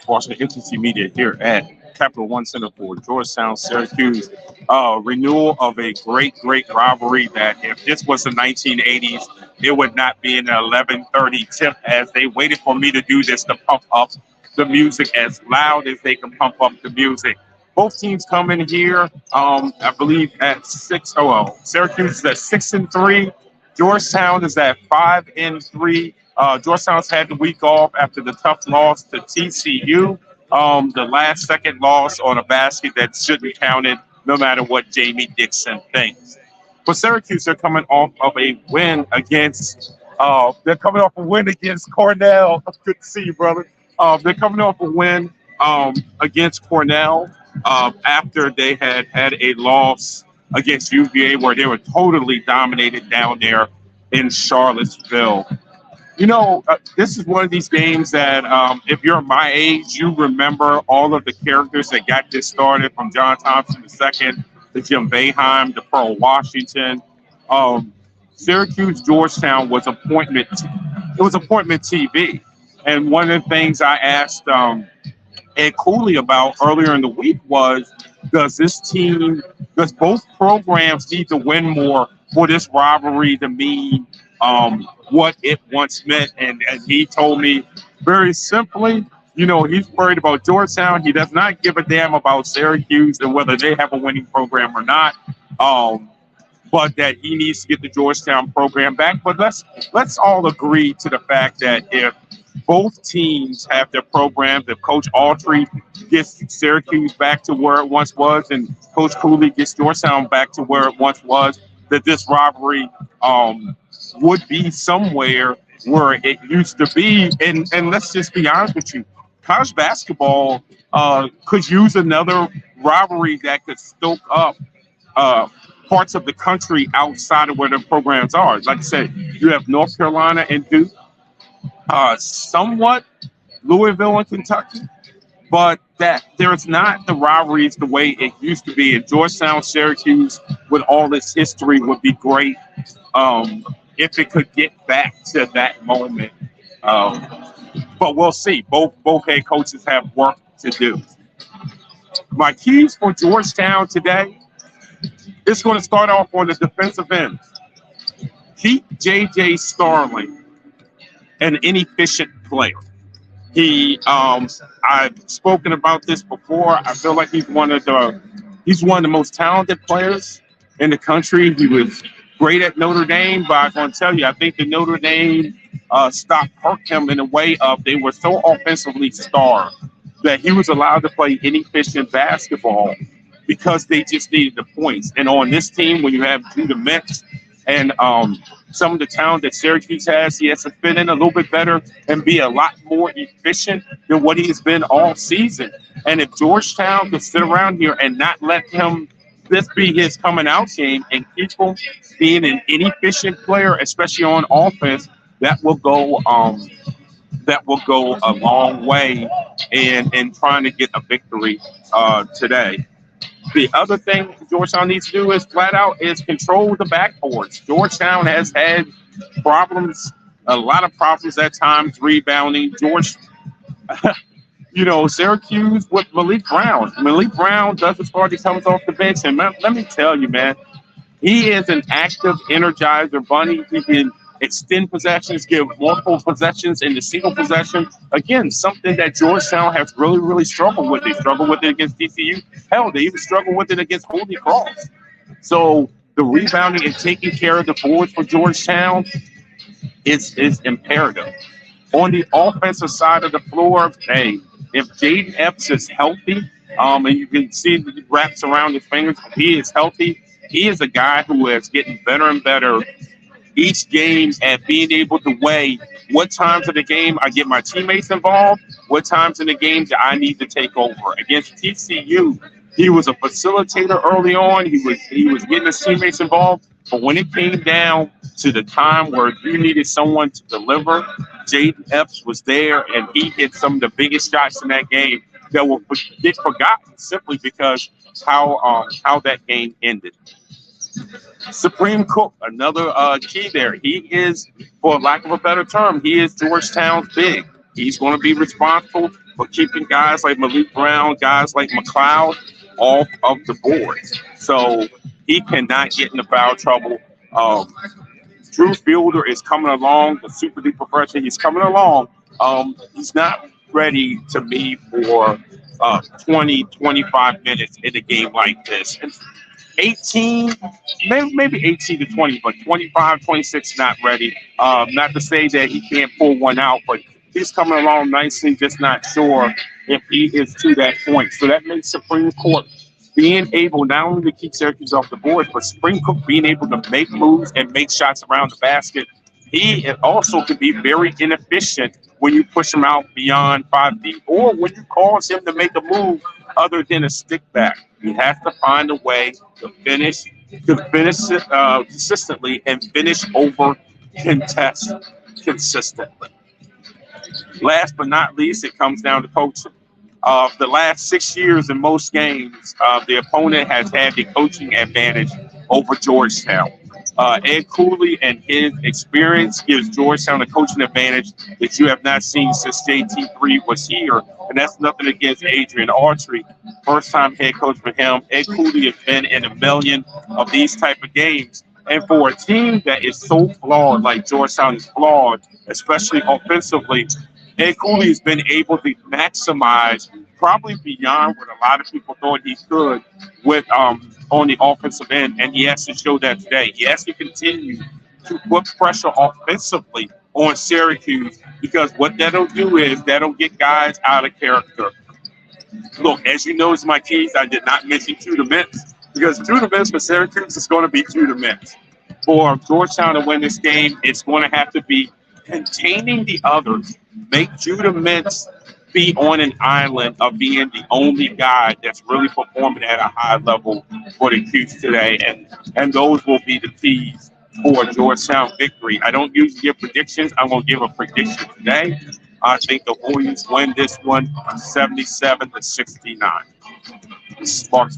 Washington Agency Media here at Capital One Center for Georgetown, Syracuse. Renewal of a great rivalry that if this was the 1980s, it would not be an 11:30 tip as they waited for me to do this to pump up the music as loud as they can pump up the music. Both teams come in here, I believe, at six. Oh, well, Syracuse is at 6-3. Georgetown is at 5-3. Georgetown's had the week off after the tough loss to TCU. The last second loss on a basket that shouldn't count it, no matter what Jamie Dixon thinks. For Syracuse, they're coming off of a win against. They're coming off a win against Cornell. Good to see you, brother. They're coming off a win against Cornell after they had a loss against UVA, where they were totally dominated down there in Charlottesville. This is one of these games that if you're my age, you remember all of the characters that got this started, from John Thompson II to Jim Boeheim to Pearl Washington. Syracuse Georgetown was appointment. It was appointment TV, and one of the things I asked Ed Cooley about earlier in the week was, does both programs need to win more for this rivalry to mean what it once meant? And he told me very simply, he's worried about Georgetown. He does not give a damn about Syracuse and whether they have a winning program or not. But that he needs to get the Georgetown program back. But let's all agree to the fact that if both teams have their programs, if Coach Autry gets Syracuse back to where it once was, and Coach Cooley gets Georgetown back to where it once was, that this rivalry would be somewhere where it used to be. And let's just be honest with you, college basketball could use another rivalry that could stoke up parts of the country outside of where the programs are. Like I said, you have North Carolina and Duke, somewhat Louisville and Kentucky, but that there's not the rivalries the way it used to be. And Georgetown, Syracuse, with all its history, would be great if it could get back to that moment. But we'll see. Both head coaches have work to do. My keys for Georgetown today, it's going to start off on the defensive end. Keep J.J. Starling an inefficient player. I've spoken about this before. I feel like he's one of the most talented players in the country. He was great at Notre Dame, but I'm going to tell you, I think the Notre Dame stock hurt him in a way of they were so offensively starved that he was allowed to play inefficient basketball because they just needed the points. And on this team, when you have Judah Mintz and some of the talent that Syracuse has, he has to fit in a little bit better and be a lot more efficient than what he has been all season. And if Georgetown could sit around here and not let him this be his coming out game and keep him being an inefficient player, especially on offense, that will go a long way in trying to get a victory today. The other thing Georgetown needs to do is flat out is control the backboards. Georgetown has had problems, a lot of problems at times rebounding. Syracuse with Malik Brown. Malik Brown does as far as he comes off the bench. And let me tell you, man, he is an active energizer bunny. He can extend possessions, give multiple possessions in the single possession. Again, something that Georgetown has really struggled with. They struggled with it against TCU. Hell, they even struggled with it against Holy Cross. So the rebounding and taking care of the boards for Georgetown is imperative. On the offensive side of the floor, hey, if Jaden Epps is healthy, and you can see the wraps around his fingers, he is healthy. He is a guy who is getting better and better each game at being able to weigh what times of the game I get my teammates involved, what times in the game that I need to take over. Against TCU, he was a facilitator early on. He was getting his teammates involved. But when it came down to the time where you needed someone to deliver, Jaden Epps was there, and he hit some of the biggest shots in that game that will get forgotten simply because how that game ended. Supreme Cook, another key there. He is, for lack of a better term, he is Georgetown's big. He's going to be responsible for keeping guys like Malik Brown, guys like McLeod off of the boards. So he cannot get into foul trouble. Um, Drew Fielder is coming along, the super duper freshman. He's coming along. He's not ready to be for 20, 25 minutes in a game like this. And 18, maybe 18 to 20, but 25, 26, not ready. Not to say that he can't pull one out, but he's coming along nicely, just not sure if he is to that point. So that makes Supreme Court being able not only to keep Syracuse off the board, but Supreme Court being able to make moves and make shots around the basket. He also can be very inefficient when you push him out beyond 5 feet or when you cause him to make a move other than a stick back. He has to find a way to finish consistently and finish over contest consistently. Last but not least, it comes down to coaching. The last 6 years in most games, the opponent has had the coaching advantage over Georgetown. Ed Cooley and his experience gives Georgetown a coaching advantage that you have not seen since JT3 was here. And that's nothing against Adrian Autry. First time head coach for him. Ed Cooley has been in a million of these type of games. And for a team that is so flawed, like Georgetown is flawed, especially offensively, Ed Cooley has been able to maximize probably beyond what a lot of people thought he could with on the offensive end, and he has to show that today. He has to continue to put pressure offensively on Syracuse because what that'll do is that'll get guys out of character. Look, as you know, as my keys, I did not mention two to mints because two to mints for Syracuse is going to be two to mints. For Georgetown to win this game, it's going to have to be containing the others. Make Judah Mintz be on an island of being the only guy that's really performing at a high level for the Cuse today. And those will be the keys for Georgetown victory. I don't usually give predictions. I'm going to give a prediction today. I think the Warriors win this one 77 to 69. Sparks